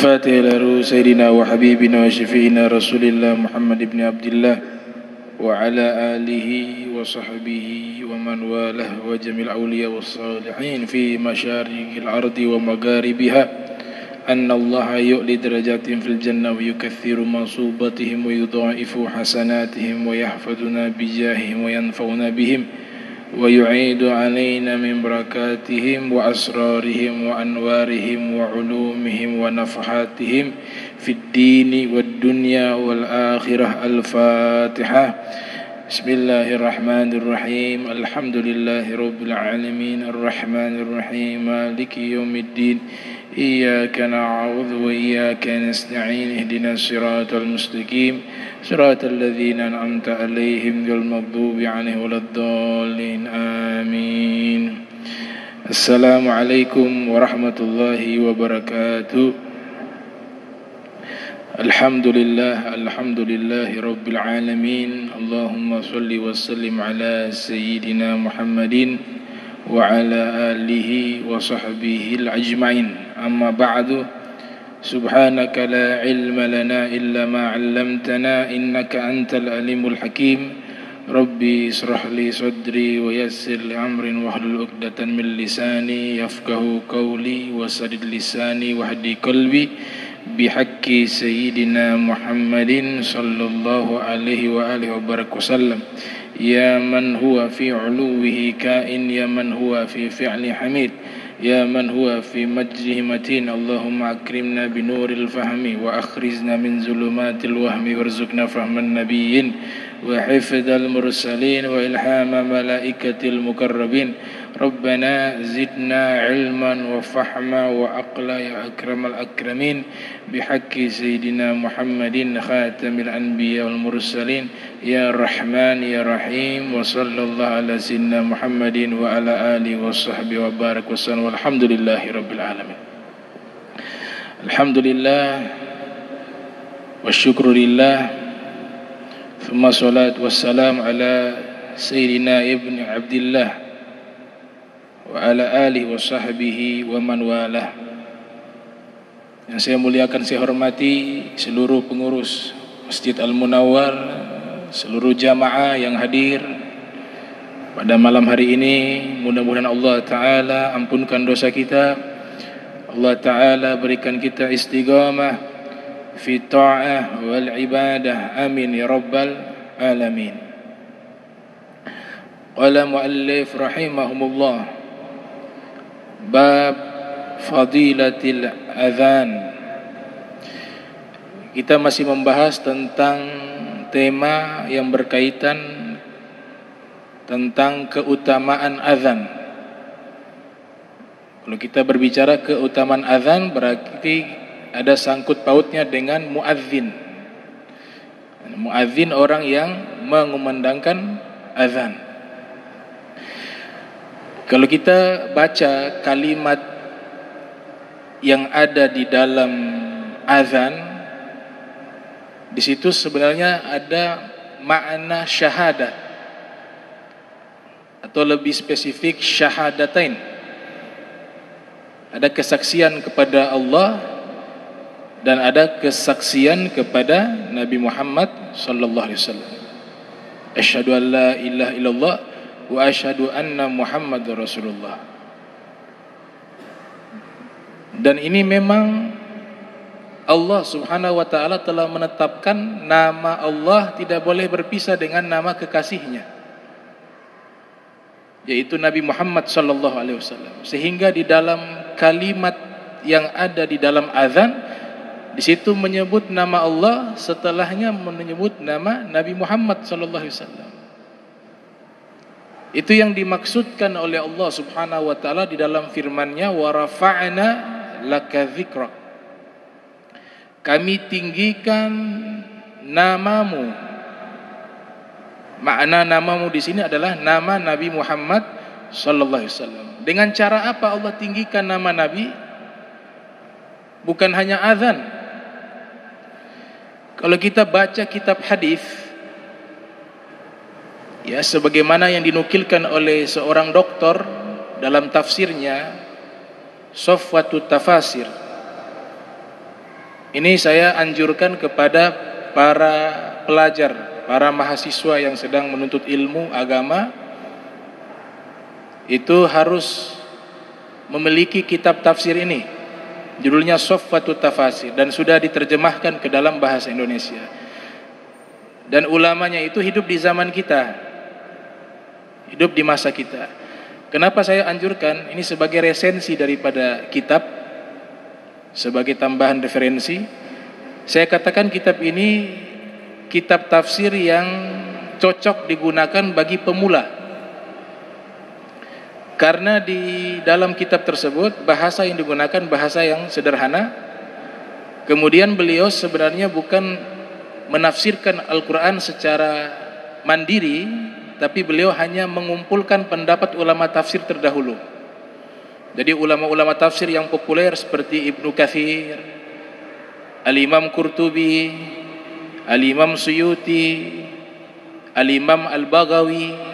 الفاتح إلى سيدنا وحبيبنا وشفيعنا رسول الله محمد بن عبد الله وعلى آله وصحبه ومن والاه وجميع الأولياء والصالحين في مشارق الأرض ومغاربها أن الله يؤلي درجات في الجنة ويكثر منصوباتهم ويضاعف حسناتهم ويحفظنا بجاههم وينفعنا بهم ويعيد علينا من بركاتهم وأسرارهم وأنوارهم وعلومهم ونفحاتهم في الدين والدنيا والآخرة. الفاتحة. بسم الله الرحمن الرحيم. الحمد لله رب العالمين الرحمن الرحيم مالك يوم الدين إياك نعبد وإياك نستعين اهدنا الصراط المستقيم صراط الذين أنعمت عليهم غير المغضوب عليهم ولا الضالين آمين. السلام عليكم ورحمة الله وبركاته. الحمد لله رب العالمين. اللهم صل وسلم على سيدنا محمد وعلى آله وصحبه الأجمعين. أما بعد سبحانك لا علم لنا إلا ما علمتنا إنك أنت العليم الحكيم. ربي اشرح لي صدري ويسر لي أمري واحلل عقدة من لساني يفقه قولي وسدد لساني واهدي قلبي بحق سيدنا محمد صلى الله عليه وآله وسلم. يا من هو في علوه كائن يا من هو في فعل حميد يا من هو في مجده متين. اللهم أكرمنا بنور الفهم وأخرجنا من ظلمات الوهم وارزقنا فهم النبيين وحفظ المرسلين وإلهام ملائكة المقربين. ربنا زدنا علما وفهما وعقلا يا أكرم الأكرمين بحق سيدنا محمد خاتم الأنبياء والمرسلين يا رحمن يا رحيم. وصلى الله على سيدنا محمد وعلى آله وصحبه وبارك وسلم والحمد لله رب العالمين. الحمد لله والشكر لله ثم الصلاة والسلام على سيدنا ابن عبد الله وعلى آله وصحbihi wa man walah. Yang saya muliakan, saya hormati seluruh pengurus Masjid Al-Munawwar, seluruh jamaah yang hadir pada malam hari ini. Mudah-mudahan Allah Ta'ala ampunkan dosa kita, Allah Ta'ala berikan kita istiqamah fi ta'ah wal ibadah, amin ya rabbal alamin. Qala muallif rahimahumullah, bab fadilatil adhan. Kita masih membahas tentang tema yang berkaitan tentang keutamaan azan. Kalau kita berbicara keutamaan azan, berarti ada sangkut pautnya dengan muadzin. Muadzin orang yang mengumandangkan azan. Kalau kita baca kalimat yang ada di dalam azan, di situ sebenarnya ada makna syahadat, atau lebih spesifik syahadatain. Ada kesaksian kepada Allah dan ada kesaksian kepada Nabi Muhammad sallallahu alaihi wasallam. Asyhadu an la ilaha illallah wa asyhadu anna Muhammadar Rasulullah. Dan ini memang Allah Subhanahu wa taala telah menetapkan nama Allah tidak boleh berpisah dengan nama kekasihnya, yaitu Nabi Muhammad sallallahu alaihi wasallam. Sehingga di dalam kalimat yang ada di dalam azan, di situ menyebut nama Allah, setelahnya menyebut nama Nabi Muhammad sallallahu alaihi wasallam. Itu yang dimaksudkan oleh Allah Subhanahu wa taala di dalam firman-Nya, wa rafa'na laka dzikrak. Kami tinggikan namamu. Makna namamu di sini adalah nama Nabi Muhammad sallallahu alaihi wasallam. Dengan cara apa Allah tinggikan nama Nabi? Bukan hanya azan. Kalau kita baca kitab hadis, ya, sebagaimana yang dinukilkan oleh seorang doktor dalam tafsirnya Safwatut Tafasir, Ini saya anjurkan kepada para pelajar, para mahasiswa yang sedang menuntut ilmu agama, itu harus memiliki kitab tafsir ini. Judulnya Sofwatut Tafasir dan sudah diterjemahkan ke dalam bahasa Indonesia. Dan ulamanya itu hidup di zaman kita, hidup di masa kita. Kenapa saya anjurkan? Ini sebagai resensi daripada kitab, sebagai tambahan referensi. Saya katakan kitab ini kitab tafsir yang cocok digunakan bagi pemula. Karena di dalam kitab tersebut bahasa yang digunakan bahasa yang sederhana. Kemudian beliau sebenarnya bukan menafsirkan Al-Quran secara mandiri, tapi beliau hanya mengumpulkan pendapat ulama tafsir terdahulu. Jadi ulama-ulama tafsir yang populer seperti Ibnu Katsir, Al-Imam Qurtubi, Al-Imam Suyuti, Al-Imam Al-Baghawi,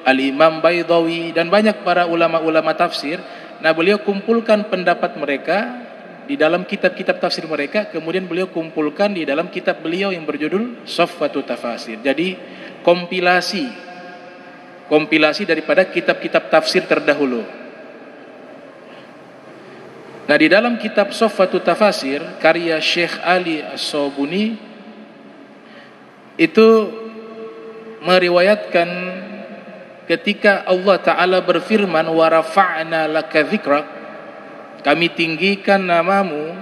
Al-Imam Baydawi, dan banyak para ulama-ulama tafsir. Nah, beliau kumpulkan pendapat mereka di dalam kitab-kitab tafsir mereka, kemudian beliau kumpulkan di dalam kitab beliau yang berjudul Sofwatut Tafasir. Jadi kompilasi daripada kitab-kitab tafsir terdahulu. Nah, di dalam kitab Sofwatut Tafasir karya Syekh Ali As-Sobuni itu meriwayatkan ketika Allah Ta'ala berfirman wa rafa'na laka dzikrak, kami tinggikan namamu,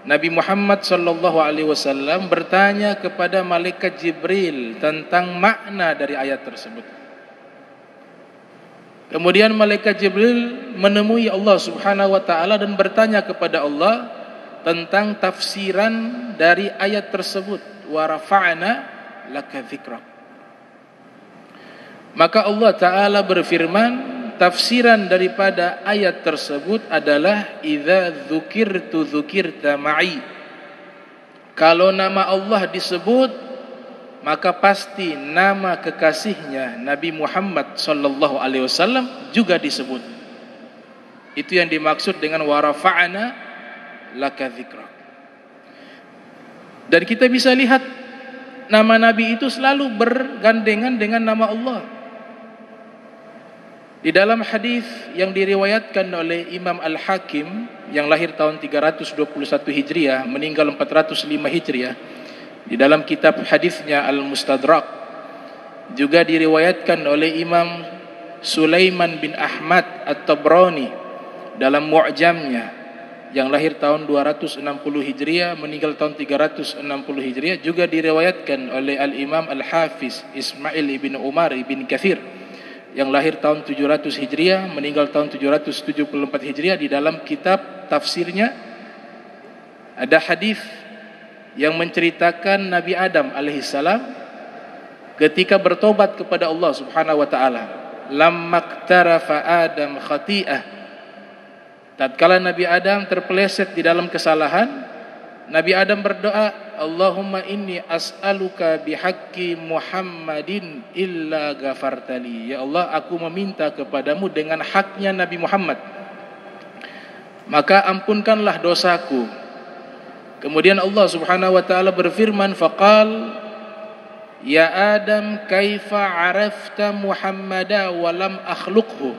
Nabi Muhammad sallallahu alaihi wasallam bertanya kepada malaikat Jibril tentang makna dari ayat tersebut. Kemudian malaikat Jibril menemui Allah Subhanahu wa taala dan bertanya kepada Allah tentang tafsiran dari ayat tersebut, wa rafa'na laka dzikrak. Maka Allah Ta'ala berfirman, tafsiran daripada ayat tersebut adalah idza dzukirtu dzukirta ma'i. Kalau nama Allah disebut, maka pasti nama kekasihnya Nabi Muhammad sallallahu alaihi wasallam juga disebut. Itu yang dimaksud dengan wa rafa'na laka dzikrak. Dan kita bisa lihat nama Nabi itu selalu bergandengan dengan nama Allah. Di dalam hadis yang diriwayatkan oleh Imam Al-Hakim yang lahir tahun 321 Hijriah, meninggal 405 Hijriah, di dalam kitab hadisnya Al-Mustadrak, juga diriwayatkan oleh Imam Sulaiman bin Ahmad At-Tabrani dalam Mu'jamnya yang lahir tahun 260 Hijriah, meninggal tahun 360 Hijriah, juga diriwayatkan oleh Al-Imam Al-Hafiz Ismail ibn Umar ibn Katsir yang lahir tahun 700 Hijriah, meninggal tahun 774 Hijriah. Di dalam kitab tafsirnya ada hadis yang menceritakan Nabi Adam alaihissalam ketika bertobat kepada Allah Subhanahu wa taala, lamma iktarafa Adam khati'ah, tatkala Nabi Adam terpeleset di dalam kesalahan, Nabi Adam berdoa, Allahumma inni as'aluka bihaqqi Muhammadin illa ghafartali. Ya Allah, aku meminta kepadamu dengan haknya Nabi Muhammad, maka ampunkanlah dosaku. Kemudian Allah Subhanahu wa taala berfirman, faqal ya Adam kaifa arafta Muhammada wa lam akhluqhu.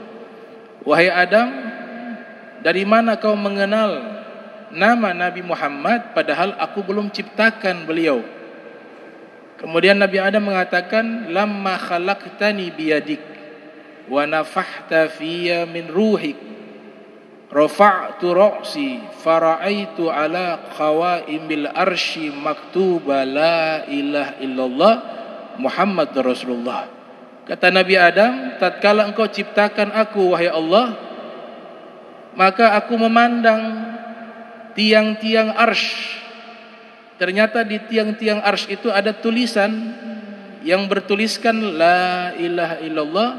Wahai Adam, dari mana kau mengenal nama Nabi Muhammad padahal aku belum ciptakan beliau? Kemudian Nabi Adam mengatakan, lamma khalaqtani biyadik wa nafahta fiyya min ruhik rafa'tu ra'si fara'aitu ala qawaimil arsy maktuba la ilaha illallah Muhammad Rasulullah. Kata Nabi Adam, tatkala engkau ciptakan aku wahai Allah, maka aku memandang tiang-tiang arsy. Ternyata di tiang-tiang arsy itu ada tulisan yang bertuliskan la ilaha illallah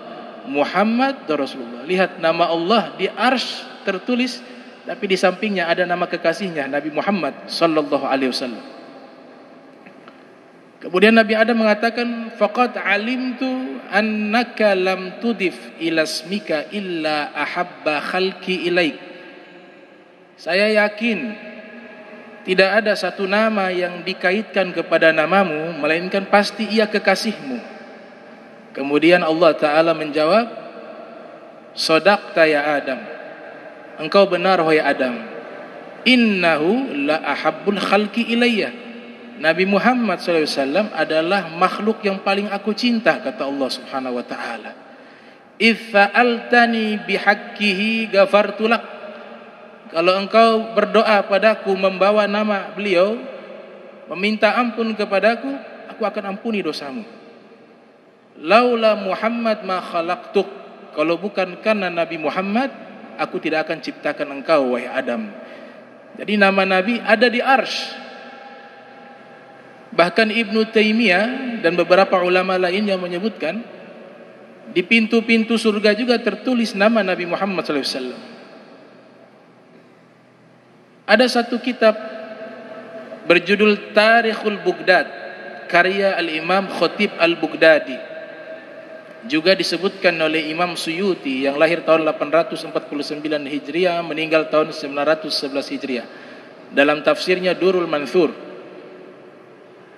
Muhammad Rasulullah. Lihat, nama Allah di arsy tertulis, tapi di sampingnya ada nama kekasihnya Nabi Muhammad sallallahu alaihi wasallam. Kemudian Nabi Adam mengatakan, faqad alimtu annaka lam tudif ila ismika illa ahabba khalqi ilaik. Saya yakin tidak ada satu nama yang dikaitkan kepada namamu melainkan pasti ia kekasihmu. Kemudian Allah Ta'ala menjawab, Shadaqta ya Adam, engkau benar wahai Adam. Innahu la ahabbul khalqi ilayya, Nabi Muhammad SAW adalah makhluk yang paling aku cinta, kata Allah Subhanahu wa Ta'ala. Idh sa'altani bihaqqihi ghafartu lak, kalau engkau berdoa padaku membawa nama beliau, meminta ampun kepadaku, aku akan ampuni dosamu. Laula Muhammad ma khalaqtuk, kalau bukan karena Nabi Muhammad, aku tidak akan ciptakan engkau wahai Adam. Jadi nama Nabi ada di arsy. Bahkan Ibnu Taimiyah dan beberapa ulama lain yang menyebutkan di pintu-pintu surga juga tertulis nama Nabi Muhammad SAW. Ada satu kitab berjudul Tarikhul Baghdad, karya Al-Imam Khatib Al-Baghdadi, juga disebutkan oleh Imam Suyuti yang lahir tahun 849 Hijriah, meninggal tahun 911 Hijriah. Dalam tafsirnya Durul Mansur,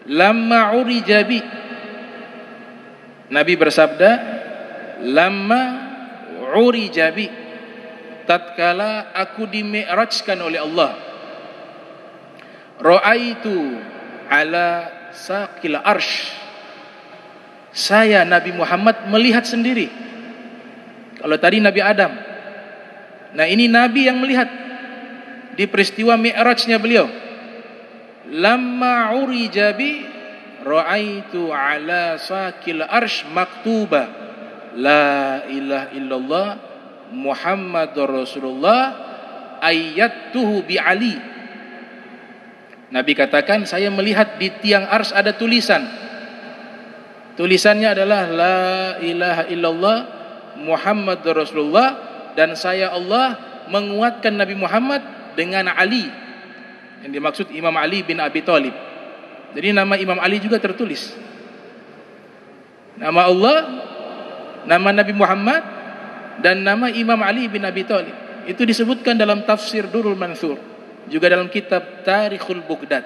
lamma urijabi, Nabi bersabda, lamma urijabi, tatkala aku dimi'rajkan oleh Allah, ra'aitu ala saqil arsh, saya Nabi Muhammad melihat sendiri. Kalau tadi Nabi Adam, nah ini Nabi yang melihat di peristiwa mi'rajnya beliau. Lamma urijabi ra'aitu ala saqil arsh maktuba la ilaha illallah Muhammadur Rasulullah ayyatuhu bi Ali. Nabi katakan, saya melihat di tiang arsy ada tulisan. Tulisannya adalah la ilaha illallah Muhammadur Rasulullah, dan saya Allah menguatkan Nabi Muhammad dengan Ali. Yang dimaksud Imam Ali bin Abi Thalib. Jadi nama Imam Ali juga tertulis. Nama Allah, nama Nabi Muhammad, dan nama Imam Ali bin Abi Thalib. Itu disebutkan dalam tafsir Durul Mansur, juga dalam kitab Tarikhul Baghdad.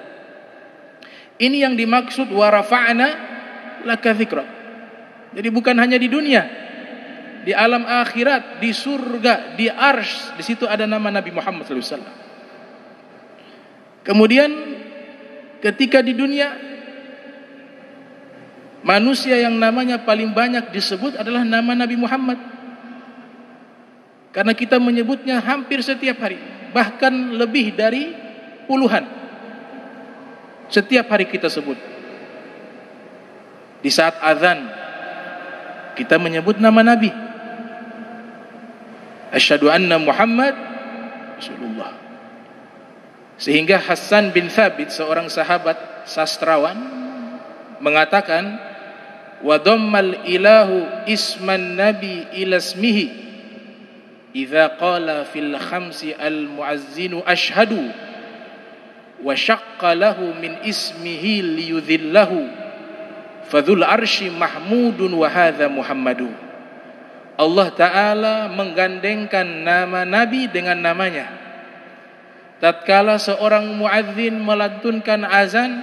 Ini yang dimaksud wa rafa'na laka dzikra. Jadi bukan hanya di dunia, di alam akhirat, di surga, di arsy, di situ ada nama Nabi Muhammad SAW. Kemudian ketika di dunia, manusia yang namanya paling banyak disebut adalah nama Nabi Muhammad. Karena kita menyebutnya hampir setiap hari, bahkan lebih dari puluhan. Setiap hari kita sebut. Di saat azan kita menyebut nama Nabi. Asyhadu anna Muhammad Rasulullah. Sehingga Hasan bin Thabit, seorang sahabat sastrawan, mengatakan, wa dhammal ilahu isman nabi ila ismihi idza qala fil khamsi al muazzinu ashhadu wa syaqqa lahu min ismihi liyudhillahu fadzul arsy mahmudun wa hadza muhammadu. Allah Ta'ala menggandengkan nama Nabi dengan namanya. Tatkala seorang muadzin melantunkan azan,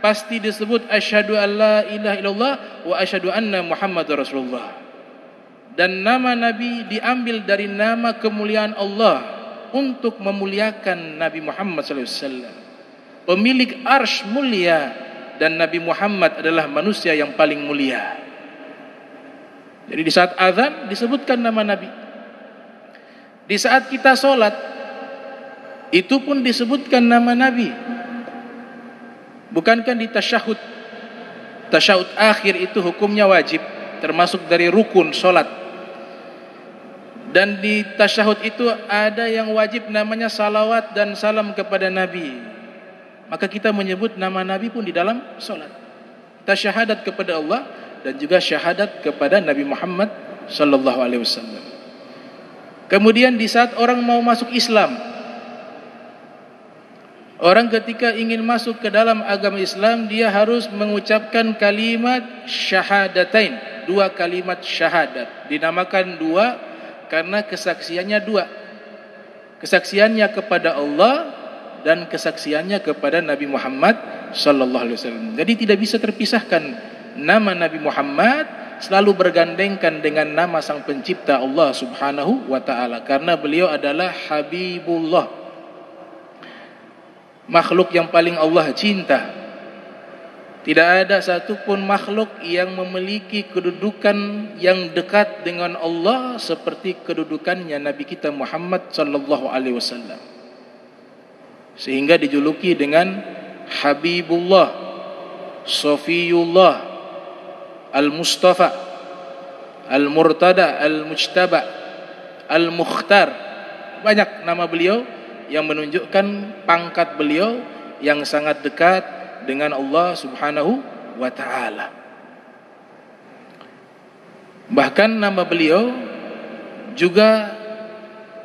pasti disebut asyhadu an la ilaha illallah wa asyhadu anna Muhammadar Rasulullah. Dan nama Nabi diambil dari nama kemuliaan Allah untuk memuliakan Nabi Muhammad SAW. Pemilik arsy mulia, dan Nabi Muhammad adalah manusia yang paling mulia. Jadi di saat azan disebutkan nama Nabi. Di saat kita sholat, itu pun disebutkan nama Nabi. Bukankah di tasyahud akhir itu hukumnya wajib, termasuk dari rukun sholat. Dan di tasyahud itu ada yang wajib, namanya salawat dan salam kepada Nabi. Maka kita menyebut nama Nabi pun di dalam sholat. Kita syahadat kepada Allah dan juga syahadat kepada Nabi Muhammad sallallahu alaihi wasallam. Kemudian di saat orang mau masuk Islam, orang ketika ingin masuk ke dalam agama Islam, dia harus mengucapkan kalimat syahadatain, dua kalimat syahadat. Dinamakan dua karena kesaksiannya dua. Kesaksiannya kepada Allah dan kesaksiannya kepada Nabi Muhammad sallallahu alaihi wasallam. Jadi tidak bisa terpisahkan nama Nabi Muhammad selalu bergandengkan dengan nama sang pencipta Allah Subhanahu wa taala, karena beliau adalah Habibullah, makhluk yang paling Allah cinta. Tidak ada satupun makhluk yang memiliki kedudukan yang dekat dengan Allah seperti kedudukannya Nabi kita Muhammad sallallahu alaihi wasallam, sehingga dijuluki dengan Habibullah, Safiyullah, Al-Mustafa, Al-Murtada, Al-Mujtaba, Al-Mukhtar. Banyak nama beliau yang menunjukkan pangkat beliau yang sangat dekat dengan Allah Subhanahu wa taala. Bahkan nama beliau juga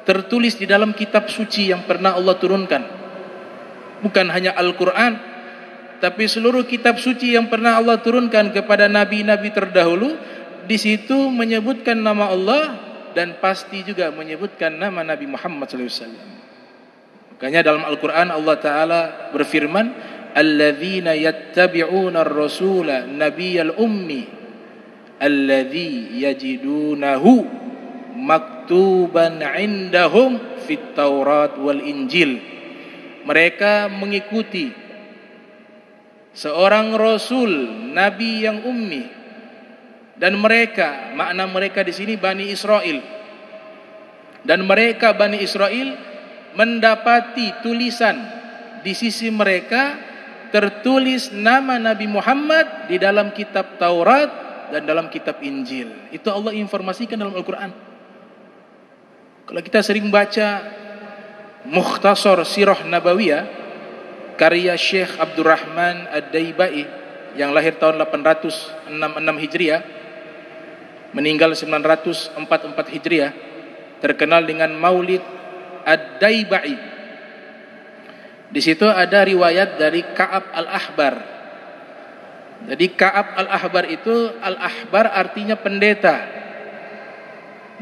tertulis di dalam kitab suci yang pernah Allah turunkan. Bukan hanya Al-Quran, tapi seluruh kitab suci yang pernah Allah turunkan kepada nabi-nabi terdahulu, di situ menyebutkan nama Allah dan pasti juga menyebutkan nama Nabi Muhammad SAW. Makanya dalam Al-Quran Allah Ta'ala berfirman, alladzina yattabi'una ar-rasula nabiyal ummi alladzi yajidunahu maktuban indahum fit Taurat wal Injil. Mereka mengikuti seorang rasul nabi yang ummi, dan mereka, makna mereka di sini Bani Israel, dan mereka Bani Israel mendapati tulisan di sisi mereka tertulis nama Nabi Muhammad di dalam kitab Taurat dan dalam kitab Injil. Itu Allah informasikan dalam Al-Quran. Kalau kita sering baca Mukhtasar Sirah Nabawiyah karya Syekh Abdurrahman Ad-Daibai yang lahir tahun 866 Hijriah, meninggal 944 Hijriah, terkenal dengan Maulid Ad-Daibai. Di situ ada riwayat dari Ka'ab Al-Ahbar. Jadi Ka'ab Al-Ahbar itu, Al-Ahbar artinya pendeta.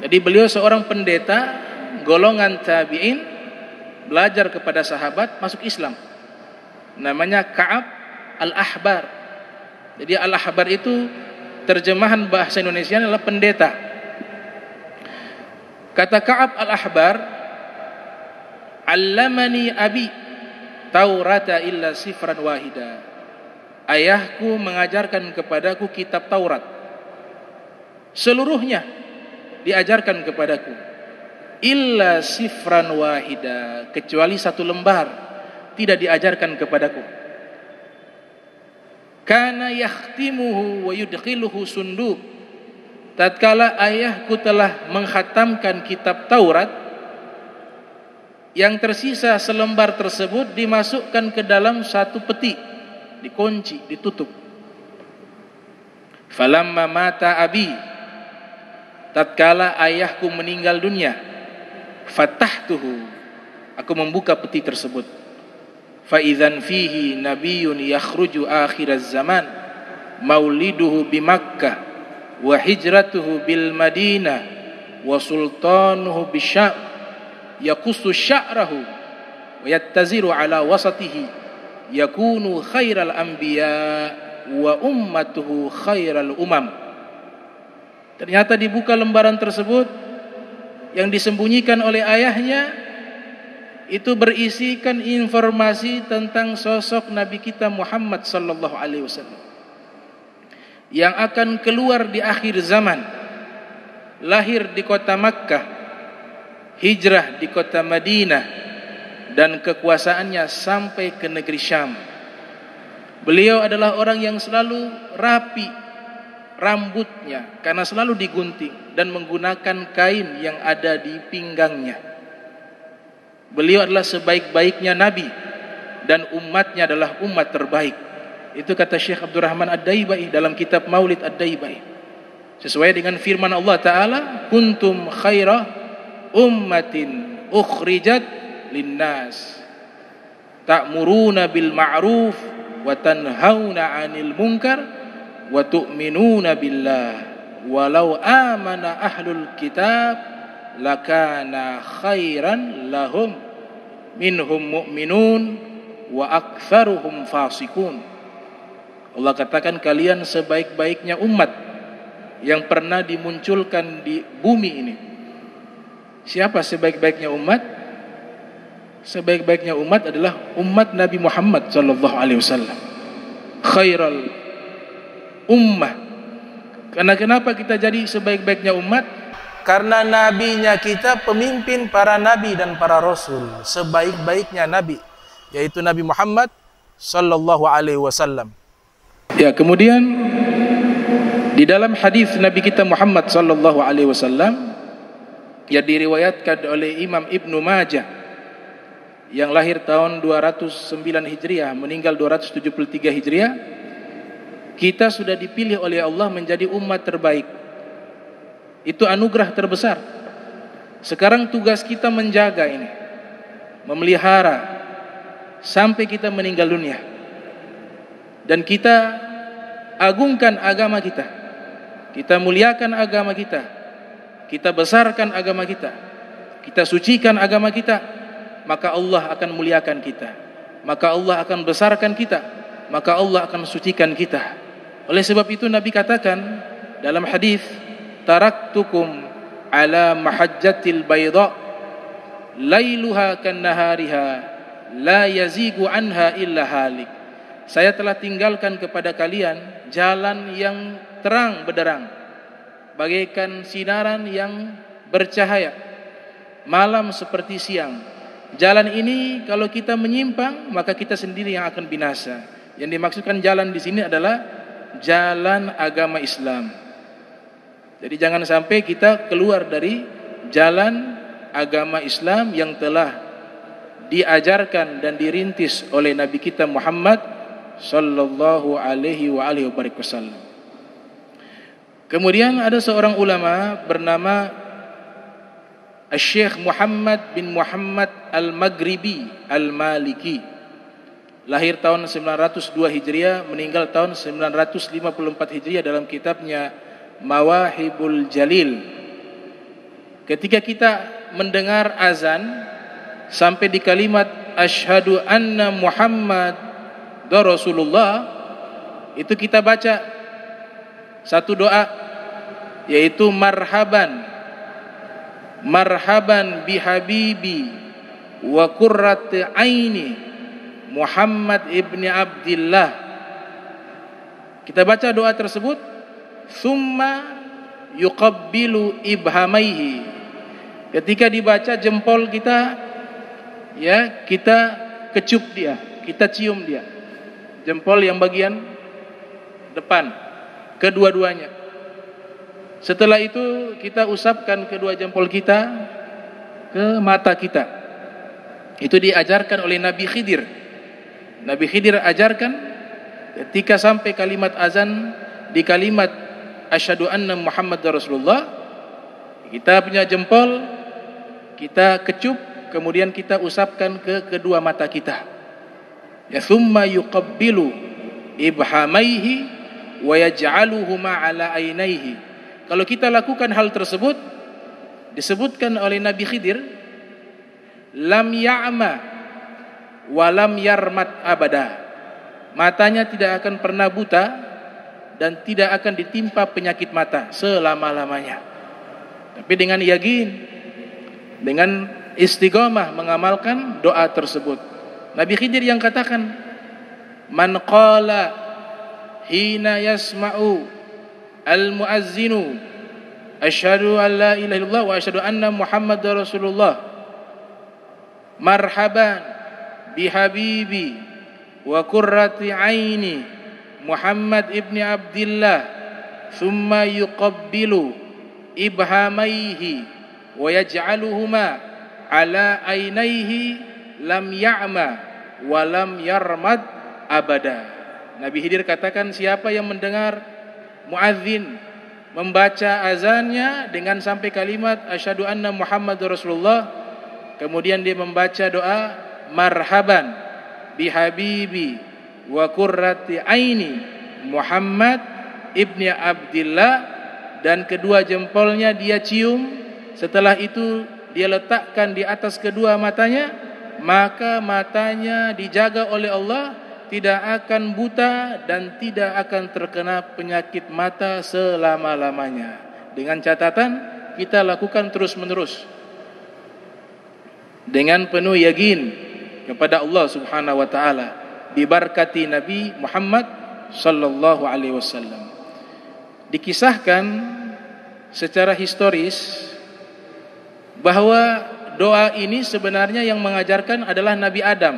Jadi beliau seorang pendeta golongan tabi'in, belajar kepada sahabat, masuk Islam. Namanya Ka'ab Al-Ahbar. Jadi Al-Ahbar itu terjemahan bahasa Indonesia adalah pendeta. Kata Ka'ab Al-Ahbar, allamani abi Taurata illa sifran wahida. Ayahku mengajarkan kepadaku kitab Taurat, seluruhnya diajarkan kepadaku, illa sifran wahida, kecuali satu lembar tidak diajarkan kepadaku. Kana yakhtimuhu wa yudkhiluhu sunduk. Tatkala ayahku telah menghatamkan kitab Taurat, yang tersisa selembar tersebut dimasukkan ke dalam satu peti, dikunci, ditutup. Falamma mata abi, tatkala ayahku meninggal dunia, fatahtuhu, aku membuka peti tersebut. Fa idzan fihi nabiyyun yakhruju akhiraz zaman, mauliduhu bi Makkah wa hijratuhu bil Madinah wa sultanuhu bi Syam, yakussu sya'rahu wa yattaziru ala wasatihi, yakunu khairal anbiya wa ummatuhu khairal umam. Ternyata dibuka lembaran tersebut, yang disembunyikan oleh ayahnya itu berisikan informasi tentang sosok Nabi kita Muhammad sallallahu alaihi wasallam yang akan keluar di akhir zaman, lahir di kota Makkah, hijrah di kota Madinah, dan kekuasaannya sampai ke negeri Syam. Beliau adalah orang yang selalu rapi rambutnya karena selalu digunting, dan menggunakan kain yang ada di pinggangnya. Beliau adalah sebaik-baiknya nabi, dan umatnya adalah umat terbaik. Itu kata Syekh Abdurrahman Ad-Daibai dalam kitab Maulid Ad-Daibai. Sesuai dengan firman Allah Ta'ala, kuntum khaira ummatin ukhrijat linnas ta'muruna bil ma'ruf wa tanhauna 'anil munkar wa tu'minuna billah walau amana ahlul kitab lakana khairan lahum. minhum mu'minun wa aktsaruhum fasiqun. Allah katakan kalian sebaik-baiknya umat yang pernah dimunculkan di bumi ini. Siapa sebaik-baiknya umat? Sebaik-baiknya umat adalah umat Nabi Muhammad sallallahu alaihi wasallam. Khairal ummah. Karena kenapa kita jadi sebaik-baiknya umat? Karena nabinya kita pemimpin para nabi dan para rasul, sebaik-baiknya nabi, yaitu Nabi Muhammad sallallahu alaihi wasallam. Ya, kemudian di dalam hadis Nabi kita Muhammad sallallahu alaihi wasallam yang diriwayatkan oleh Imam Ibnu Majah yang lahir tahun 209 Hijriah, meninggal 273 Hijriah, kita sudah dipilih oleh Allah menjadi umat terbaik. Itu anugerah terbesar. Sekarang tugas kita menjaga ini, memelihara sampai kita meninggal dunia. Dan kita agungkan agama kita, kita muliakan agama kita, kita besarkan agama kita, kita sucikan agama kita, maka Allah akan muliakan kita, maka Allah akan besarkan kita, maka Allah akan sucikan kita. Oleh sebab itu Nabi katakan dalam hadis, taraktukum ala mahajjatil bayda lailuha kannahariha la yazigu anha illa halik. Saya telah tinggalkan kepada kalian jalan yang terang benderang, bagaikan sinaran yang bercahaya, malam seperti siang. Jalan ini kalau kita menyimpang, maka kita sendiri yang akan binasa. Yang dimaksudkan jalan di sini adalah jalan agama Islam. Jadi jangan sampai kita keluar dari jalan agama Islam yang telah diajarkan dan dirintis oleh Nabi kita Muhammad sallallahu alaihi wasallam. Kemudian ada seorang ulama bernama Syekh Muhammad bin Muhammad Al-Maghribi Al-Maliki, lahir tahun 902 Hijriah, meninggal tahun 954 Hijriah, dalam kitabnya Mawahibul Jalil. Ketika kita mendengar azan sampai di kalimat asyhadu anna Muhammad Rasulullah, itu kita baca satu doa, yaitu marhaban bihabibi wa qurrati aini Muhammad ibni Abdillah. Kita baca doa tersebut, summa yuqabbilu ibhamaihi. Ketika dibaca jempol kita, ya, kita kecup dia, kita cium dia, jempol yang bagian depan, kedua-duanya. Setelah itu kita usapkan kedua jempol kita ke mata kita. Itu diajarkan oleh Nabi Khidir. Nabi Khidir ajarkan ketika sampai kalimat azan di kalimat asyhadu anna Muhammadar Rasulullah, kita punya jempol kita kecup, kemudian kita usapkan ke kedua mata kita. Ya, thumma yuqabbilu ibhamaihi wa yaj'aluhuma ala ainaihi. Kalau kita lakukan hal tersebut, disebutkan oleh Nabi Khidir, lam ya'ma wa lam yarmat abada. Matanya tidak akan pernah buta dan tidak akan ditimpa penyakit mata selama-lamanya. Tapi dengan yakin, dengan istiqomah mengamalkan doa tersebut. Nabi Khidir yang katakan, man qala hina yasma'u al-muazzinu asyhadu an la ilaha illallah wa asyhadu anna Muhammadar Rasulullah, marhaban bihabibi wa qurrati aini Muhammad ibni Abdillah, thumma yuqabbilu ibhamaihi wa yaj'aluhuma ala ainaihi, lam ya'ma wa lam yarmad abada. Nabi Khidir katakan, siapa yang mendengar muadzin membaca azannya dengan sampai kalimat asyhadu anna Muhammadar Rasulullah, kemudian dia membaca doa marhaban bihabibi wa qurrati aini Muhammad ibni Abdillah, dan kedua jempolnya dia cium, setelah itu dia letakkan di atas kedua matanya, maka matanya dijaga oleh Allah, tidak akan buta dan tidak akan terkena penyakit mata selama-lamanya. Dengan catatan kita lakukan terus-menerus dengan penuh yakin kepada Allah Subhanahu wa taala, diberkati Nabi Muhammad sallallahu alaihi wasallam. Dikisahkan secara historis bahwa doa ini sebenarnya yang mengajarkan adalah Nabi Adam,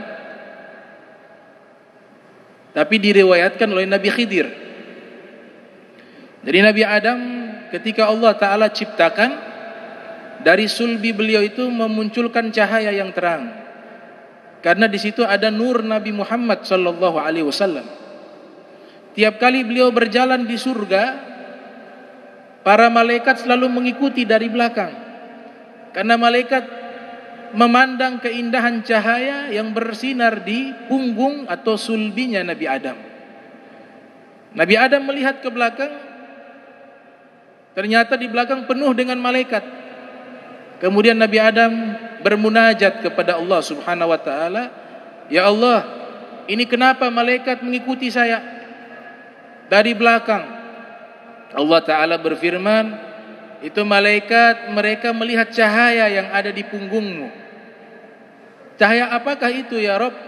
tapi diriwayatkan oleh Nabi Khidir. Jadi Nabi Adam ketika Allah Ta'ala ciptakan, dari sulbi beliau itu memunculkan cahaya yang terang, karena di situ ada nur Nabi Muhammad sallallahu alaihi wasallam. Tiap kali beliau berjalan di surga, para malaikat selalu mengikuti dari belakang, karena malaikat memandang keindahan cahaya yang bersinar di punggung atau sulbinya Nabi Adam. Nabi Adam melihat ke belakang, ternyata di belakang penuh dengan malaikat. Kemudian Nabi Adam bermunajat kepada Allah Subhanahu wa taala, "Ya Allah, ini kenapa malaikat mengikuti saya dari belakang?" Allah Ta'ala berfirman, "Itu malaikat, mereka melihat cahaya yang ada di punggungmu." "Cahaya apakah itu ya Rabb?"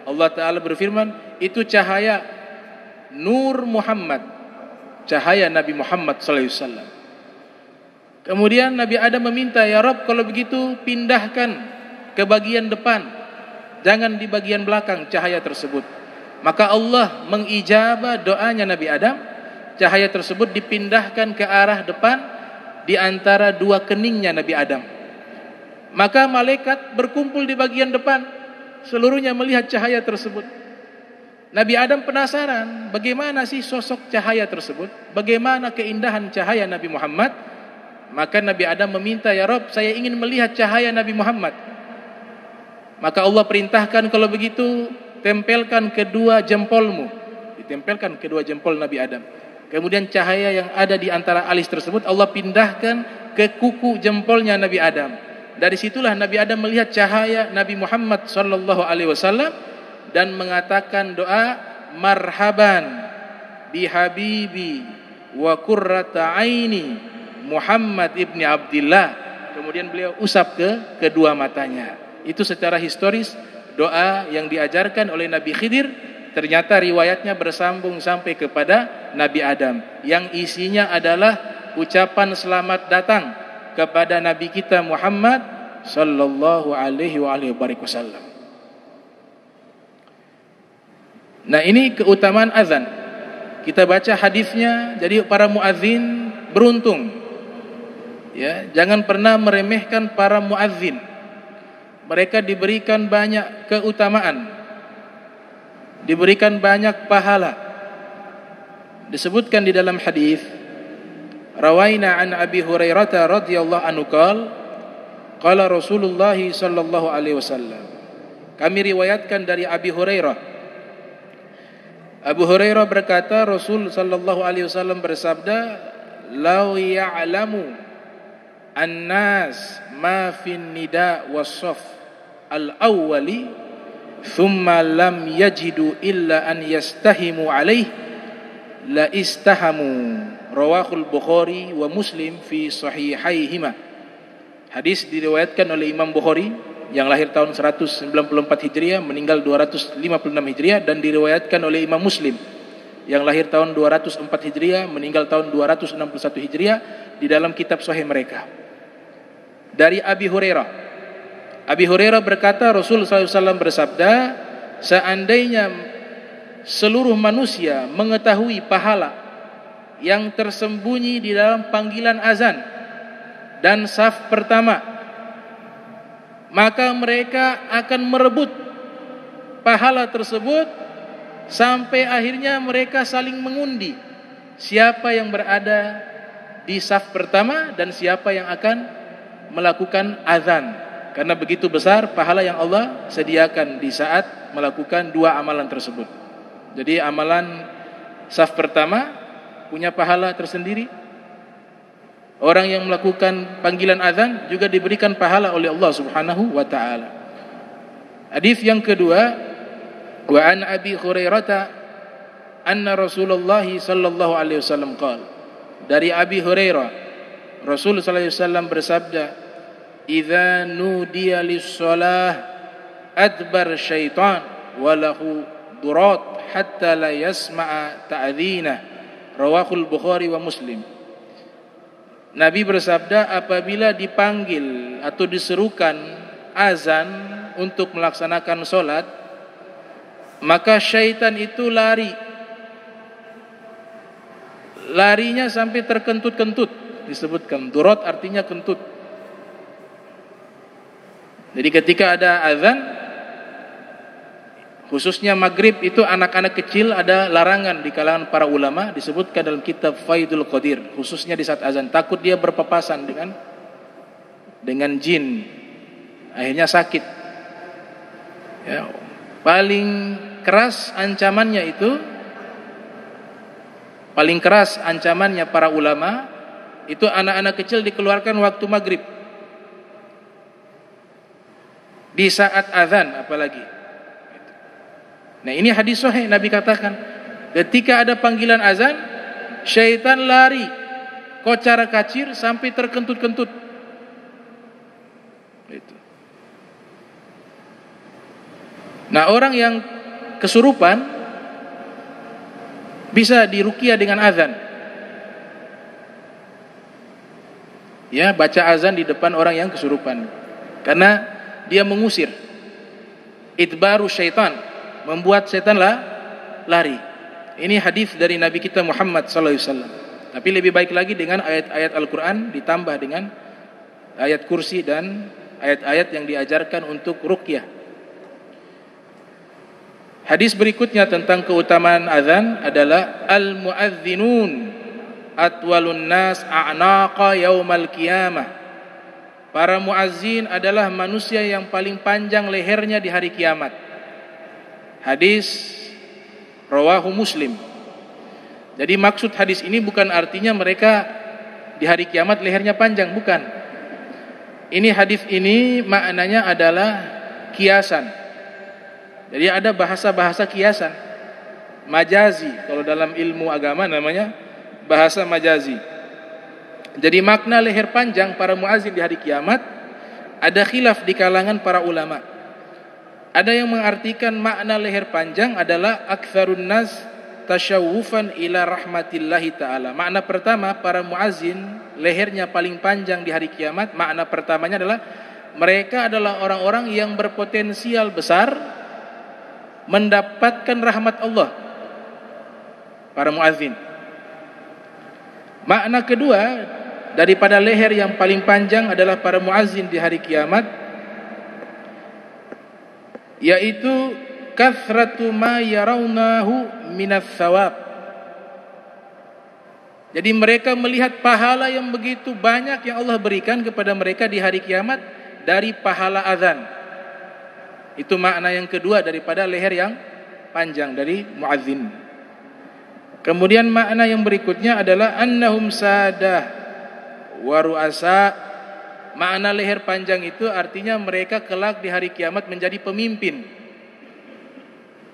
Allah Ta'ala berfirman, "Itu cahaya Nur Muhammad, cahaya Nabi Muhammad sallallahu alaihi wasallam." Kemudian Nabi Adam meminta, "Ya Rabb, kalau begitu pindahkan ke bagian depan, jangan di bagian belakang cahaya tersebut." Maka Allah mengijabah doanya Nabi Adam. Cahaya tersebut dipindahkan ke arah depan, di antara dua keningnya Nabi Adam. Maka malaikat berkumpul di bagian depan, seluruhnya melihat cahaya tersebut. Nabi Adam penasaran, bagaimana sih sosok cahaya tersebut, bagaimana keindahan cahaya Nabi Muhammad. Maka Nabi Adam meminta, "Ya Rabb, saya ingin melihat cahaya Nabi Muhammad." Maka Allah perintahkan, "Kalau begitu tempelkan kedua jempolmu." Ditempelkan kedua jempol Nabi Adam. Kemudian cahaya yang ada di antara alis tersebut Allah pindahkan ke kuku jempolnya Nabi Adam. Dari situlah Nabi Adam melihat cahaya Nabi Muhammad sallallahu alaihi wasallam dan mengatakan doa, "Marhaban bihabibi wa qurrata aini Muhammad ibni Abdillah." Kemudian beliau usap ke kedua matanya. Itu secara historis doa yang diajarkan oleh Nabi Khidir. Ternyata riwayatnya bersambung sampai kepada Nabi Adam, yang isinya adalah ucapan selamat datang kepada Nabi kita Muhammad sallallahu alaihi wasallam. Nah, ini keutamaan azan. Kita baca hadisnya. Jadi para muadzin beruntung. Ya, jangan pernah meremehkan para muadzin. Mereka diberikan banyak keutamaan, diberikan banyak pahala. Disebutkan di dalam hadis, rawaina an Abi Hurairah radhiyallahu anhu qala Rasulullah sallallahu alaihi wasallam. Kami riwayatkan dari Abi Hurairah. Abu Hurairah berkata, Rasul sallallahu alaihi wasallam bersabda, "Lau ya'lamu an-nas ma fin nida was-saff al-awwali thumma lam yajidu illa an yastahimu alaih la istahamu." Rawahul Bukhari wa Muslim fi sahihaihima. Hadis diriwayatkan oleh Imam Bukhari yang lahir tahun 194 Hijriah, meninggal 256 Hijriah, dan diriwayatkan oleh Imam Muslim yang lahir tahun 204 Hijriah, meninggal tahun 261 Hijriah, di dalam kitab sahih mereka. Dari Abi Hurairah. Abi Hurairah berkata, Rasul SAW bersabda, "Seandainya seluruh manusia mengetahui pahala yang tersembunyi di dalam panggilan azan dan saf pertama, maka mereka akan merebut pahala tersebut sampai akhirnya mereka saling mengundi siapa yang berada di saf pertama dan siapa yang akan melakukan azan. Karena begitu besar pahala yang Allah sediakan di saat melakukan dua amalan tersebut. Jadi amalan saf pertama punya pahala tersendiri. Orang yang melakukan panggilan azan juga diberikan pahala oleh Allah Subhanahu wa taala. Hadis yang kedua, wa an Abi Hurairah anna Rasulullah sallallahu alaihi wasallam qala, dari Abi Hurairah Rasul sallallahu alaihi wasallam bersabda, idza nudiya lis-shalah adbar syaitan wa lahu durat hatta la yasma'a ta'dzinah, rawahul Bukhari wa Muslim. Nabi bersabda, apabila dipanggil atau diserukan azan untuk melaksanakan solat, maka syaitan itu larinya sampai terkentut-kentut. Disebutkan durat artinya kentut. Jadi ketika ada azan, khususnya maghrib itu anak-anak kecil, ada larangan di kalangan para ulama, disebutkan dalam kitab Faidul Qadir, khususnya di saat azan, takut dia berpapasan dengan jin, akhirnya sakit. Ya, paling keras ancamannya para ulama itu anak-anak kecil dikeluarkan waktu maghrib, di saat azan apalagi. Nah, ini hadis sahih, Nabi katakan ketika ada panggilan azan, syaitan lari kocar-kacir sampai terkentut-kentut. Itu. Nah, orang yang kesurupan bisa diruqyah dengan azan. Ya, baca azan di depan orang yang kesurupan, karena dia mengusir, idbaru syaitan, membuat setan lari. Ini hadis dari Nabi kita Muhammad sallallahu alaihi wasallam. Tapi lebih baik lagi dengan ayat-ayat Al-Qur'an ditambah dengan ayat kursi dan ayat-ayat yang diajarkan untuk ruqyah. Hadis berikutnya tentang keutamaan azan adalah al-muadzinun atwalun nas a'naqa yaumal qiyamah. Para muazzin adalah manusia yang paling panjang lehernya di hari kiamat. Hadis rawahu Muslim. Jadi maksud hadis ini bukan artinya mereka di hari kiamat lehernya panjang, bukan. Ini hadis ini maknanya adalah kiasan. Jadi ada bahasa-bahasa kiasan, majazi, kalau dalam ilmu agama namanya bahasa majazi. Jadi makna leher panjang para muazzin di hari kiamat ada khilaf di kalangan para ulama. Ada yang mengartikan makna leher panjang adalah aktsarun nas tasyawufan ila rahmatillahi ta'ala. Makna pertama, para muazzin lehernya paling panjang di hari kiamat, makna pertamanya adalah mereka adalah orang-orang yang berpotensial besar mendapatkan rahmat Allah, para muazzin. Makna kedua daripada leher yang paling panjang adalah para muazzin di hari kiamat, yaitu kathratu ma yarawnahu minas thawab. Jadi mereka melihat pahala yang begitu banyak yang Allah berikan kepada mereka di hari kiamat dari pahala azan. Itu makna yang kedua daripada leher yang panjang dari muazzin. Kemudian makna yang berikutnya adalah annahum sadah wa ru'asa. Makna leher panjang itu artinya mereka kelak di hari kiamat menjadi pemimpin.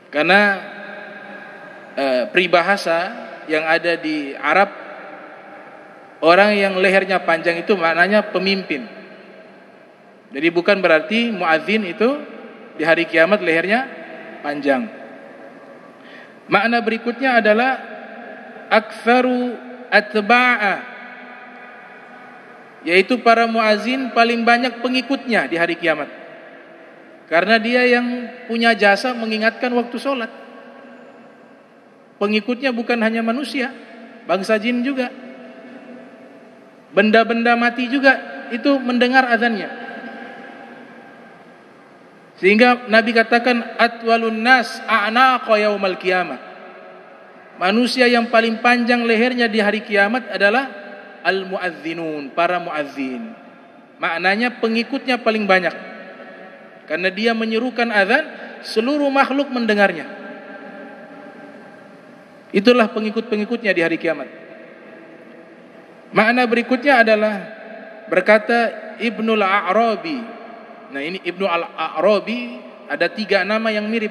Karena peribahasa yang ada di Arab, orang yang lehernya panjang itu maknanya pemimpin. Jadi bukan berarti muadzin itu di hari kiamat lehernya panjang. Makna berikutnya adalah aktsaru atba'a, yaitu para muazzin paling banyak pengikutnya di hari kiamat, karena dia yang punya jasa mengingatkan waktu sholat. Pengikutnya bukan hanya manusia, bangsa jin juga, benda-benda mati juga itu mendengar azannya. Sehingga Nabi katakan atwalun nas a'naqa yaumal qiyamah. Manusia yang paling panjang lehernya di hari kiamat adalah al-muadzinun, para muazzin. Maknanya pengikutnya paling banyak, karena dia menyerukan azan, seluruh makhluk mendengarnya. Itulah pengikut-pengikutnya di hari kiamat. Makna berikutnya adalah berkata Ibnul A'rabi. Nah, ini Ibnu Al-A'rabi ada 3 nama yang mirip.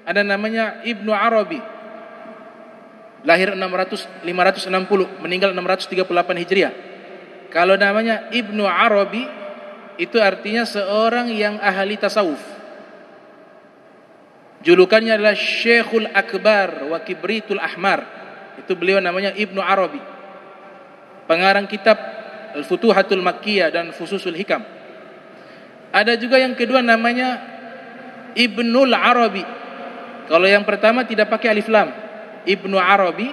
Ada namanya Ibnu Arabi, lahir 560, meninggal 638 Hijriah. Kalau namanya Ibnu Arabi itu artinya seorang yang ahli tasawuf. Julukannya adalah Syekhul Akbar wa Kibritul Ahmar. Itu beliau namanya Ibnu Arabi, pengarang kitab Al-Futuhatul Makkiyah dan Fususul Hikam. Ada juga yang kedua namanya Ibnul Arabi. Kalau yang pertama tidak pakai alif lam, Ibnu Arabi.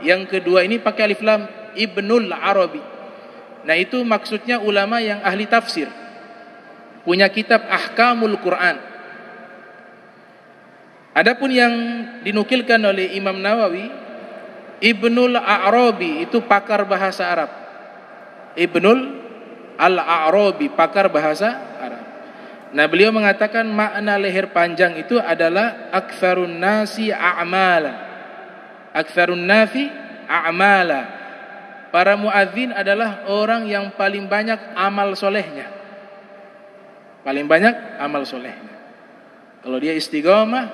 Yang kedua ini pakai alif lam, Ibnul Arabi. Nah, itu maksudnya ulama yang ahli tafsir, punya kitab Ahkamul Quran. Adapun yang dinukilkan oleh Imam Nawawi, Ibnul Arabi itu pakar bahasa Arab. Ibnul Al-Arabi, pakar bahasa Arab. Nah, beliau mengatakan makna leher panjang itu adalah aktsarun nasi a'mala. Aktsarun nafi a'mala. Para muadzin adalah orang yang paling banyak amal solehnya. Paling banyak amal solehnya. Kalau dia istiqomah,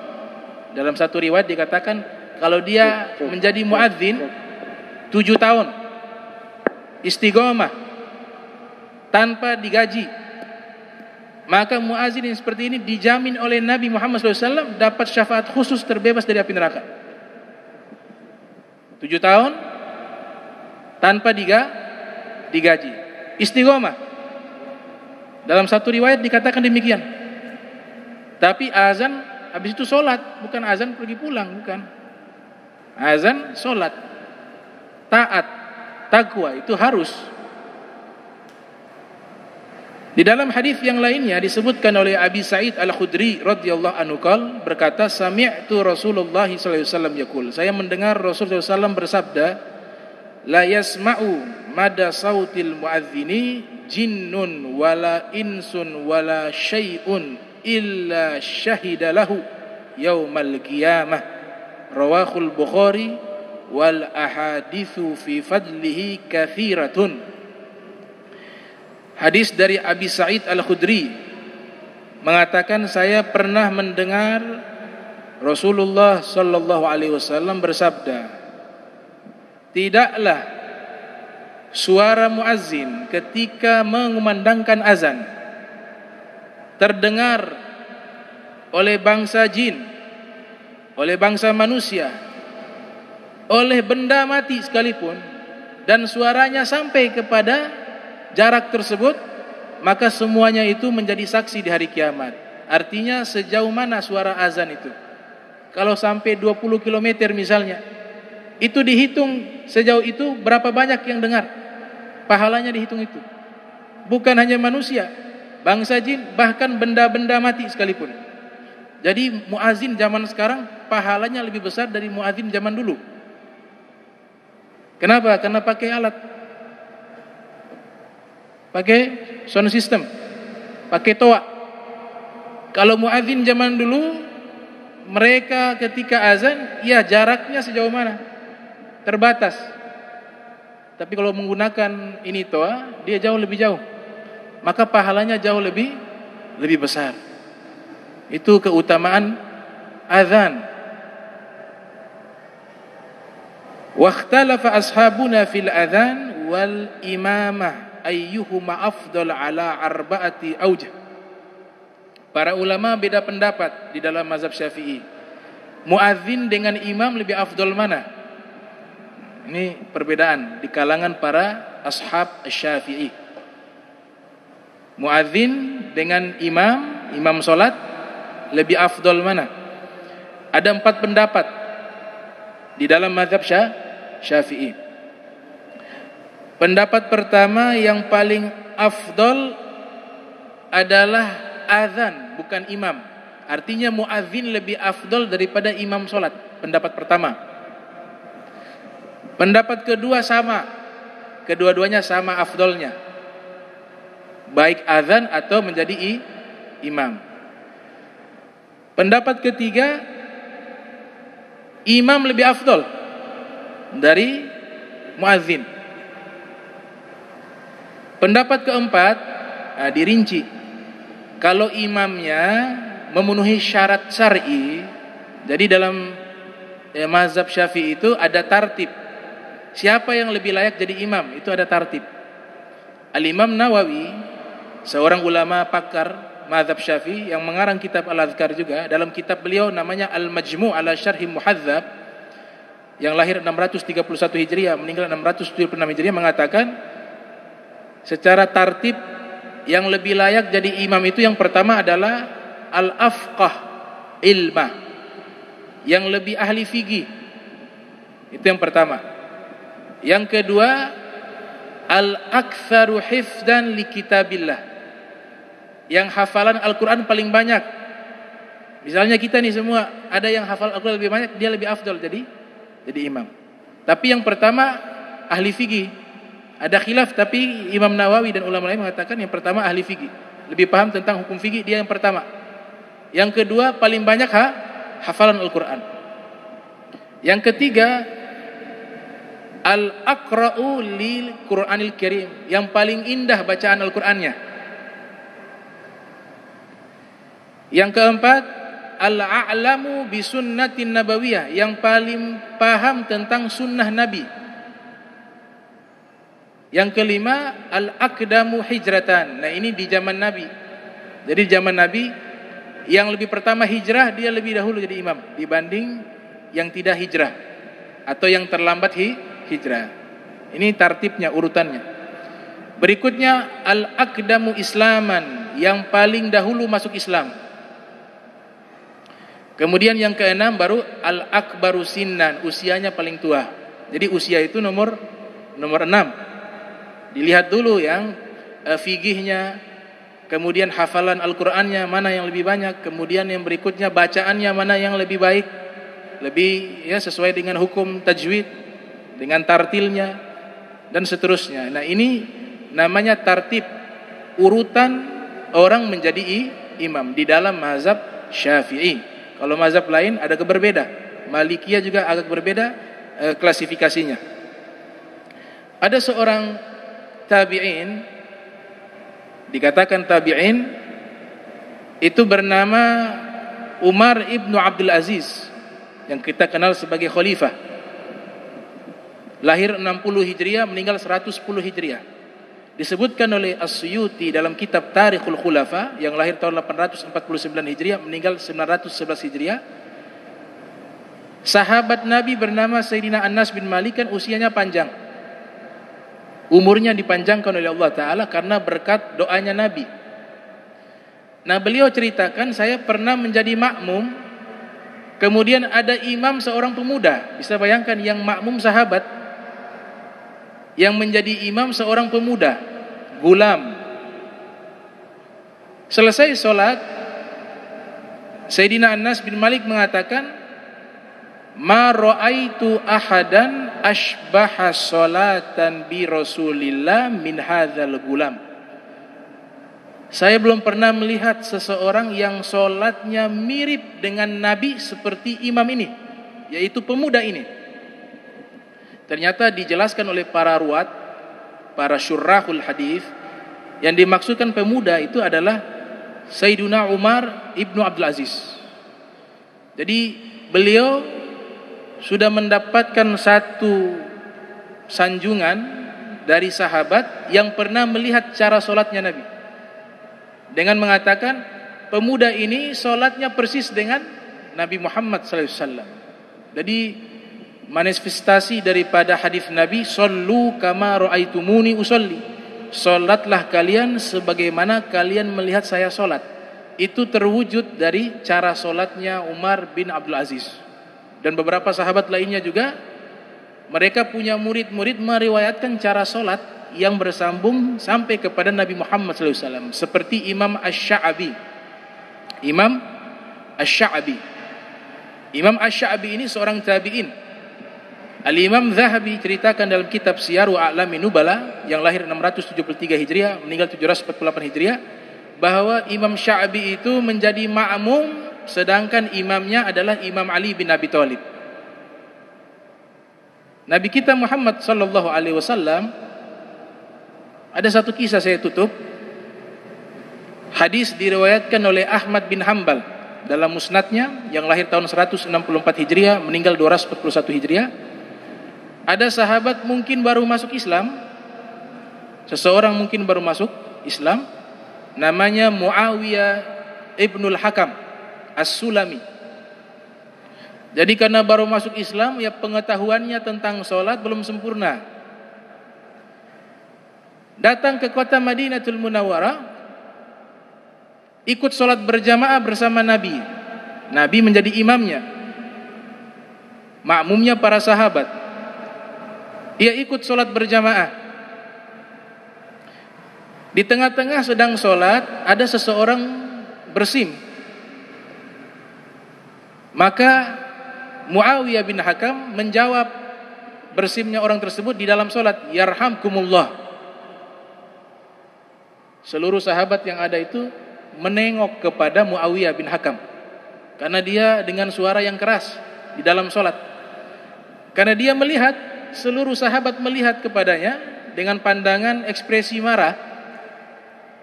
dalam satu riwayat dikatakan kalau dia menjadi muadzin 7 tahun istiqomah tanpa digaji, maka muadzin yang seperti ini dijamin oleh Nabi Muhammad SAW dapat syafaat khusus terbebas dari api neraka. 7 tahun tanpa digaji, istiqomah. Dalam satu riwayat dikatakan demikian. Tapi azan habis itu sholat, bukan azan pergi pulang, bukan. Azan, sholat, taat, takwa itu harus. Di dalam hadis yang lainnya disebutkan oleh Abi Sa'id Al-Khudri radhiyallahu anhu berkata, sami'tu Rasulullah sallallahu alaihi wasallam yaqul, saya mendengar Rasulullah SAW bersabda, la yasma'u mada sautil muadzini jinnun wala insun wala syai'un illa syahida lahu yaumal qiyamah, rawahul Bukhari, wal ahaditsu fi fadlihi katsiratun. Hadis dari Abi Sa'id Al-Khudri mengatakan, saya pernah mendengar Rasulullah sallallahu alaihi wasallam bersabda, tidaklah suara muazzin ketika mengumandangkan azan terdengar oleh bangsa jin, oleh bangsa manusia, oleh benda mati sekalipun, dan suaranya sampai kepada jarak tersebut, maka semuanya itu menjadi saksi di hari kiamat. Artinya sejauh mana suara azan itu. Kalau sampai 20 km misalnya, itu dihitung sejauh itu berapa banyak yang dengar. Pahalanya dihitung itu. Bukan hanya manusia, bangsa jin, bahkan benda-benda mati sekalipun. Jadi muazin zaman sekarang pahalanya lebih besar dari muazin zaman dulu. Kenapa? Karena pakai alat, pakai sound system, pakai toa. Kalau muadzin zaman dulu, mereka ketika azan, ya jaraknya sejauh mana? Terbatas. Tapi kalau menggunakan ini toa, dia jauh lebih jauh. Maka pahalanya jauh lebih besar. Itu keutamaan azan. Wa ikhtalafa ashabuna fil azan wal imamah ayyuhuma afdal ala arba'ati auj. Para ulama beda pendapat di dalam mazhab Syafi'i. Muadzin dengan imam lebih afdal mana? Ini perbedaan di kalangan para ashab Syafi'i. Muadzin dengan imam salat lebih afdal mana? Ada 4 pendapat di dalam mazhab Syafi'i. Pendapat pertama yang paling afdal adalah azan, bukan imam. Artinya muadzin lebih afdal daripada imam solat. Pendapat pertama. Pendapat kedua sama. Kedua-duanya sama afdalnya, baik azan atau menjadi imam. Pendapat ketiga, imam lebih afdal dari muadzin. Pendapat keempat, dirinci. Kalau imamnya memenuhi syarat syar'i. Jadi dalam mazhab Syafi'i itu ada tartib. Siapa yang lebih layak jadi imam? Itu ada tartib. Al-Imam Nawawi, seorang ulama pakar mazhab Syafi'i yang mengarang kitab Al-Adhkar juga, dalam kitab beliau namanya Al-Majmu' ala Syarhi Muhadzab, yang lahir 631 Hijriah, meninggal 676 Hijriah, mengatakan secara tartib yang lebih layak jadi imam itu yang pertama adalah al-afqah ilmah, yang lebih ahli fikih. Itu yang pertama. Yang kedua, al-aktsaru hifdzan li kitabillah, yang hafalan Al-Qur'an paling banyak. Misalnya kita nih semua ada yang hafal Al-Qur'an lebih banyak, dia lebih afdal jadi imam. Tapi yang pertama ahli fikih. Ada khilaf, tapi Imam Nawawi dan ulama lain mengatakan yang pertama ahli fikih, lebih paham tentang hukum fikih, dia yang pertama. Yang kedua paling banyak hafalan Al-Qur'an. Yang ketiga al-aqra'u lil Qur'anil Karim, yang paling indah bacaan Al-Qur'annya. Yang keempat al-a'lamu bi sunnatin nabawiyah, yang paling paham tentang sunnah Nabi. Yang kelima al-aqdamu hijratan. Nah, ini di zaman Nabi. Jadi zaman Nabi yang lebih pertama hijrah, dia lebih dahulu jadi imam dibanding yang tidak hijrah atau yang terlambat hijrah. Ini tartibnya, urutannya. Berikutnya al-aqdamu islaman, yang paling dahulu masuk Islam. Kemudian yang keenam baru al-akbaru sinnan, usianya paling tua. Jadi usia itu nomor 6. Dilihat dulu yang fikihnya, kemudian hafalan Al-Qur'annya mana yang lebih banyak, kemudian yang berikutnya bacaannya mana yang lebih baik, lebih sesuai dengan hukum tajwid, dengan tartilnya dan seterusnya. Nah, ini namanya tartib, urutan orang menjadi imam di dalam mazhab Syafi'i. Kalau mazhab lain ada berbeda. Malikiyah juga agak berbeda klasifikasinya. Ada seorang tabi'in, dikatakan tabi'in, itu bernama Umar ibnu Abdul Aziz, yang kita kenal sebagai khalifah. Lahir 60 Hijriah, meninggal 110 Hijriah. Disebutkan oleh As-Suyuti dalam kitab Tarikhul Khulafa, yang lahir tahun 849 Hijriah, meninggal 911 Hijriah. Sahabat Nabi bernama Sayyidina Anas bin Malik kan usianya panjang. Umurnya dipanjangkan oleh Allah Ta'ala karena berkat doanya Nabi. Nah, beliau ceritakan, saya pernah menjadi makmum, kemudian ada imam seorang pemuda. Bisa bayangkan, yang makmum sahabat, yang menjadi imam seorang pemuda, gulam. Selesai sholat, Sayyidina Anas bin Malik mengatakan, ma ra'aitu ahadan asbaha sholatan bi Rasulillah min hadzal gulam. Saya belum pernah melihat seseorang yang sholatnya mirip dengan Nabi seperti imam ini, yaitu pemuda ini. Ternyata dijelaskan oleh para ruwat, para syurrahul hadis, yang dimaksudkan pemuda itu adalah Sayyiduna Umar ibnu Abdul Aziz. Jadi beliau sudah mendapatkan satu sanjungan dari sahabat yang pernah melihat cara sholatnya Nabi, dengan mengatakan pemuda ini sholatnya persis dengan Nabi Muhammad SAW. Jadi manifestasi daripada hadis Nabi, sallu kama ra'aitumuni usolli, sholatlah kalian sebagaimana kalian melihat saya sholat. Itu terwujud dari cara sholatnya Umar bin Abdul Aziz. Dan beberapa sahabat lainnya juga, mereka punya murid-murid meriwayatkan cara sholat yang bersambung sampai kepada Nabi Muhammad SAW. Seperti Imam Asy-Sya'bi. Imam Asy-Sya'bi ini seorang tabi'in. Al-Imam Zahabi ceritakan dalam kitab Siyaru A'lamin Nubala, yang lahir 673 Hijriah, meninggal 748 Hijriah, bahwa Imam Sya'bi itu menjadi makmum, sedangkan imamnya adalah Imam Ali bin Abi Thalib. Nabi kita Muhammad sallallahu alaihi wasallam, ada satu kisah saya tutup. Hadis diriwayatkan oleh Ahmad bin Hanbal dalam musnadnya yang lahir tahun 164 Hijriah, meninggal 241 Hijriah. Ada sahabat mungkin baru masuk Islam, seseorang mungkin baru masuk Islam, namanya Muawiyah ibnul Hakam As-Sulami. Jadi karena baru masuk Islam, ya pengetahuannya tentang sholat belum sempurna. Datang ke kota Madinatul Munawwarah, ikut sholat berjamaah bersama Nabi. Nabi menjadi imamnya, makmumnya para sahabat. Ia ikut sholat berjamaah. Di tengah-tengah sedang sholat, ada seseorang bersin. Maka Muawiyah bin Hakam menjawab bersimnya orang tersebut di dalam sholat, yarhamkumullah. Seluruh sahabat yang ada itu menengok kepada Muawiyah bin Hakam, karena dia dengan suara yang keras di dalam sholat. Karena dia melihat, seluruh sahabat melihat kepadanya dengan pandangan ekspresi marah.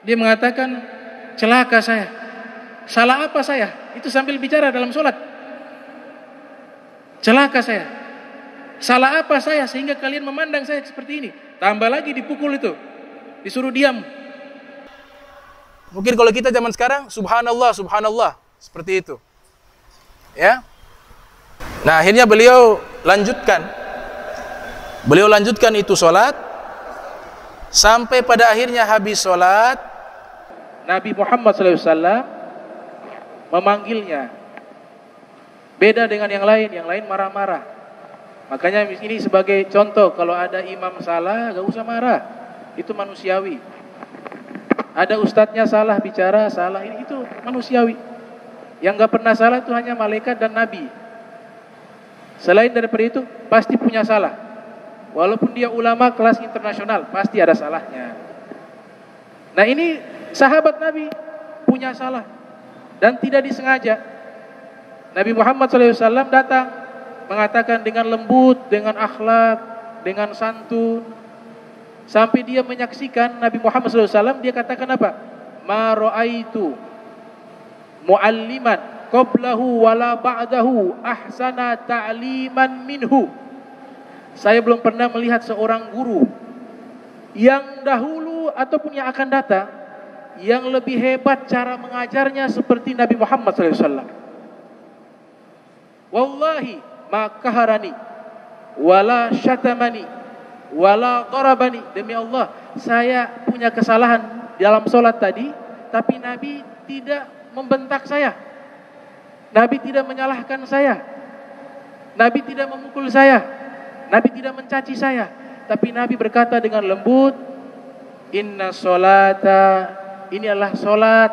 Dia mengatakan, celaka saya, salah apa saya? Itu sambil bicara dalam sholat. Celaka saya, salah apa saya sehingga kalian memandang saya seperti ini? Tambah lagi dipukul itu, disuruh diam. Mungkin kalau kita zaman sekarang, subhanallah, subhanallah, seperti itu. Ya. Nah, akhirnya beliau lanjutkan itu sholat, sampai pada akhirnya habis sholat, Nabi Muhammad SAW memanggilnya. Beda dengan yang lain marah-marah. Makanya ini sebagai contoh, kalau ada imam salah, gak usah marah, itu manusiawi. Ada ustadznya salah bicara, salah, ini itu manusiawi. Yang gak pernah salah itu hanya malaikat dan nabi. Selain daripada itu, pasti punya salah. Walaupun dia ulama kelas internasional, pasti ada salahnya. Nah, ini sahabat Nabi punya salah dan tidak disengaja. Nabi Muhammad SAW datang mengatakan dengan lembut, dengan akhlak, dengan santun, sampai dia menyaksikan Nabi Muhammad SAW. Dia katakan apa? Ma ra'aitu mu'alliman qablahu wala ba'dahu ahsana ta'liman minhu. Saya belum pernah melihat seorang guru yang dahulu ataupun yang akan datang yang lebih hebat cara mengajarnya seperti Nabi Muhammad SAW. Wallahi ma kaharani wala syatamani wala darabani. Demi Allah, saya punya kesalahan dalam sholat tadi, tapi Nabi tidak membentak saya, Nabi tidak menyalahkan saya, Nabi tidak memukul saya, Nabi tidak mencaci saya, tapi Nabi berkata dengan lembut, inna sholata, ini adalah sholat,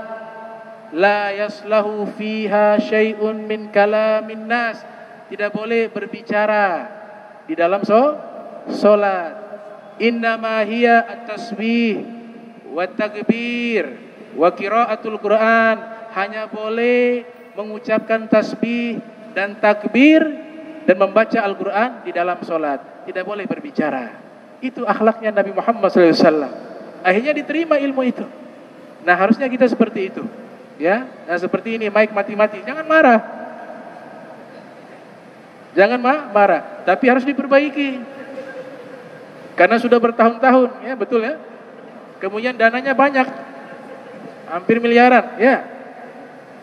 la yaslahu fiha syai'un min kalamin nas, tidak boleh berbicara di dalam sholat. Innama hiya at-tasbih wa takbir wa qiraatul Quran, hanya boleh mengucapkan tasbih dan takbir dan membaca Al-Quran di dalam sholat, tidak boleh berbicara. Itu akhlaknya Nabi Muhammad SAW. Akhirnya diterima ilmu itu. Nah, harusnya kita seperti itu, ya. Nah, seperti ini, mic mati-mati, jangan marah, jangan marah, tapi harus diperbaiki, karena sudah bertahun-tahun, ya, betul ya. Kemudian dananya banyak, hampir miliaran, ya.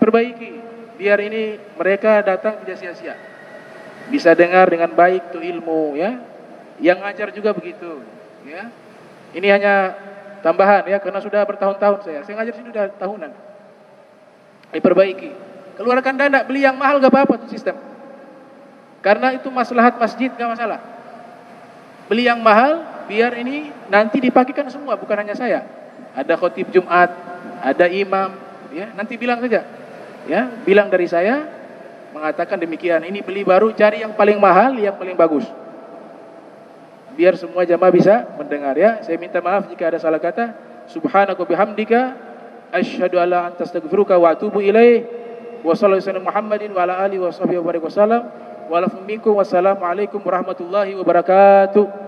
Perbaiki, biar ini mereka datang tidak sia-sia, bisa dengar dengan baik tuh ilmu, ya. Yang ngajar juga begitu, ya. Ini hanya tambahan, ya, karena sudah bertahun-tahun saya ngajar sini sudah tahunan. Diperbaiki, keluarkan dana, beli yang mahal gak apa-apa tuh sistem, karena itu maslahat masjid, gak masalah. Beli yang mahal, biar ini nanti dipakikan semua, bukan hanya saya. Ada khotib Jumat, ada imam, ya, nanti bilang saja, ya, bilang dari saya, mengatakan demikian, ini beli baru, cari yang paling mahal, yang paling bagus, biar semua jamaah bisa mendengar, ya. Saya minta maaf jika ada salah kata. Subhanaka bihamdika asyhadu alla anta astaghfiruka wa atubu ilaih. Wa sallallahu alaihi Muhammadin wa ala alihi wa sahbihi wa barik wasallam. Wa lakum minkum wassalamu alaikum warahmatullahi wabarakatuh.